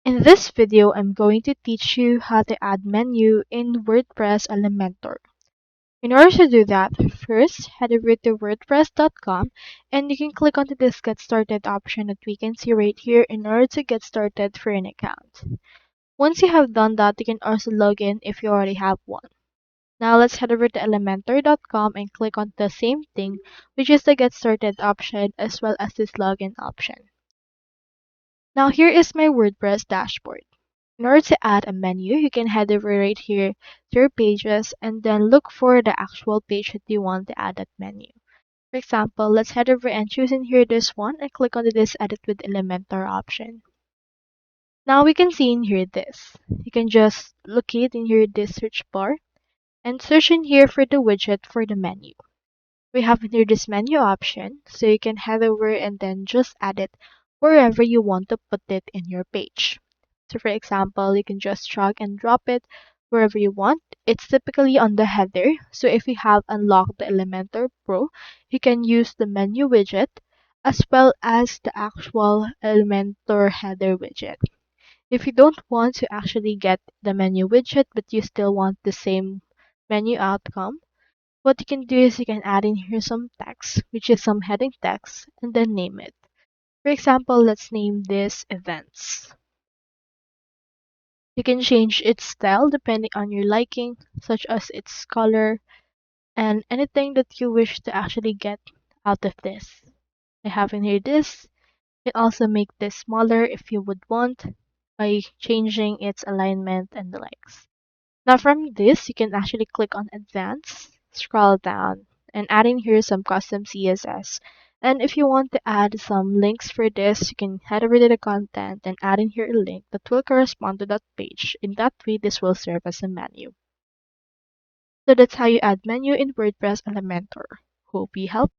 In this video, I'm going to teach you how to add menu in WordPress Elementor. In order to do that, first head over to wordpress.com and you can click onto this Get Started option that we can see right here in order to get started for an account. Once you have done that, you can also log in if you already have one. Now let's head over to elementor.com and click on the same thing, which is the Get Started option as well as this Login option. Now here is my WordPress dashboard. In order to add a menu, you can head over right here to your pages and then look for the actual page that you want to add that menu. For example, let's head over and choose in here this one and click on this Edit with Elementor option. Now we can see in here this. You can just locate in here this search bar and search in here for the widget for the menu. We have in here this menu option, so you can head over and then just add it wherever you want to put it in your page. So for example, you can just drag and drop it wherever you want. It's typically on the header, so if you have unlocked the Elementor Pro, you can use the menu widget as well as the actual Elementor header widget. If you don't want to actually get the menu widget but you still want the same menu outcome, what you can do is you can add in here some text, which is some heading text, and then name it. For example, let's name this Events. You can change its style depending on your liking, such as its color, and anything that you wish to actually get out of this. I have in here this. You can also make this smaller if you would want by changing its alignment and the likes. Now from this, you can actually click on Advanced, scroll down, and add in here some custom CSS. And if you want to add some links for this, you can head over to the content and add in here a link that will correspond to that page. In that way, this will serve as a menu. So that's how you add menu in WordPress Elementor. Hope we helped.